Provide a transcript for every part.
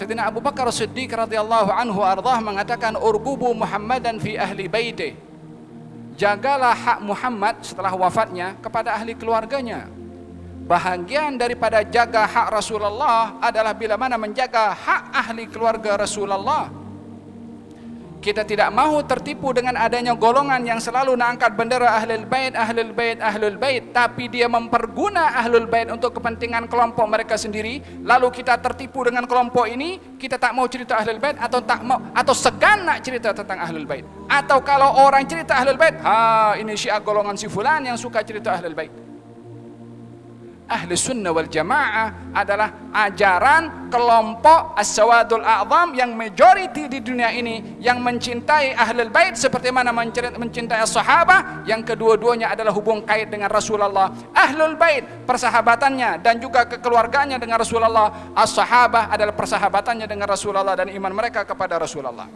Sayyidina Abu Bakar Siddiq radhiyallahu anhu ardhah mengatakan, urgubu Muhammadan fi ahli baiti. Jagalah hak Muhammad setelah wafatnya kepada ahli keluarganya. Bahagian daripada jaga hak Rasulullah adalah bila mana menjaga hak ahli keluarga Rasulullah. Kita tidak mahu tertipu dengan adanya golongan yang selalu nak angkat bendera ahlul bait, ahlul bait, ahlul bait, tapi dia memperguna ahlul bait untuk kepentingan kelompok mereka sendiri. Lalu kita tertipu dengan kelompok ini, kita tak mau cerita ahlul bait atau tak mau atau segan nak cerita tentang ahlul bait. Atau kalau orang cerita ahlul bait, ini Syiah golongan si fulan yang suka cerita ahlul bait. Ahli sunnah wal jamaah adalah ajaran kelompok as-sawadul a'zam yang majority di dunia ini, yang mencintai ahlul bait seperti mana mencintai as-sahabah, yang kedua-duanya adalah hubung kait dengan Rasulullah. Ahlul bait persahabatannya dan juga kekeluarganya dengan Rasulullah, as-sahabah adalah persahabatannya dengan Rasulullah dan iman mereka kepada Rasulullah.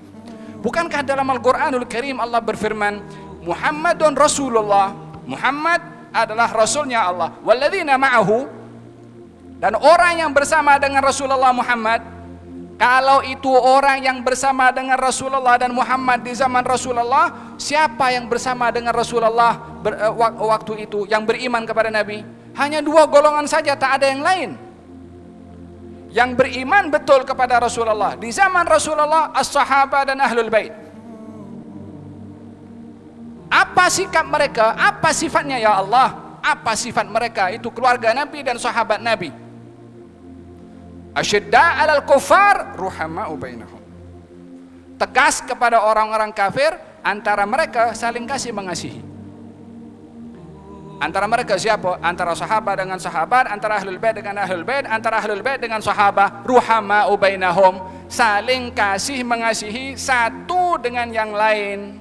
Bukankah dalam Al-Quranul Karim Allah berfirman, Muhammadun Rasulullah, Muhammad adalah Rasulnya Allah, walladzina ma'ahu, dan orang yang bersama dengan Rasulullah Muhammad. Kalau itu orang yang bersama dengan Rasulullah dan Muhammad di zaman Rasulullah, siapa yang bersama dengan Rasulullah waktu itu yang beriman kepada Nabi? Hanya dua golongan saja, tak ada yang lain yang beriman betul kepada Rasulullah di zaman Rasulullah, as-sahabah dan ahlul bait. Apa sikap mereka? Apa sifatnya ya Allah? Apa sifat mereka? Itu keluarga Nabi dan sahabat Nabi. Asyidda 'alal kuffar ruhama'u bainahum. Tegas kepada orang-orang kafir, antara mereka saling kasih mengasihi. Antara mereka siapa? Antara sahabat dengan sahabat, antara ahlul bait dengan ahlul bait, antara ahlul bait dengan sahabat, ruhama'u bainahum, saling kasih mengasihi satu dengan yang lain.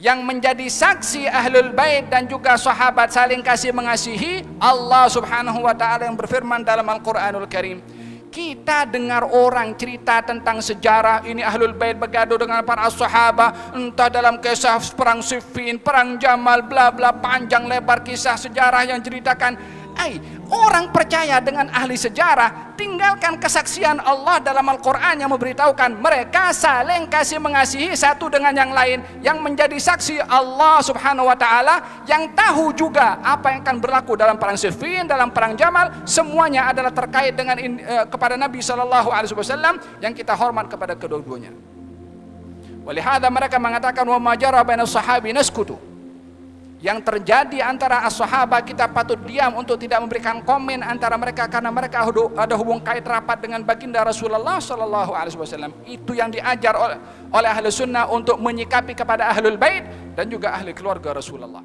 Yang menjadi saksi ahlul bait dan juga sahabat saling kasih mengasihi, Allah subhanahu wa ta'ala yang berfirman dalam Al-Quranul Karim. Kita dengar orang cerita tentang sejarah ini ahlul bait bergaduh dengan para sahabat, entah dalam kisah perang Siffin, perang Jamal, bla bla, panjang lebar kisah sejarah yang ceritakan. Orang percaya dengan ahli sejarah, tinggalkan kesaksian Allah dalam Al-Quran yang memberitahukan mereka saling kasih mengasihi satu dengan yang lain. Yang menjadi saksi Allah subhanahu wa ta'ala, yang tahu juga apa yang akan berlaku dalam perang Siffin, dalam perang Jamal, semuanya adalah terkait dengan kepada Nabi SAW, yang kita hormat kepada kedua-duanya. Walihada mereka mengatakan, wa majara baina sahabi naskutu. Yang terjadi antara as-sahabah kita patut diam untuk tidak memberikan komen antara mereka, karena mereka ada hubung kait rapat dengan baginda Rasulullah SAW. Itu yang diajar oleh ahli sunnah untuk menyikapi kepada ahlul bait dan juga ahli keluarga Rasulullah.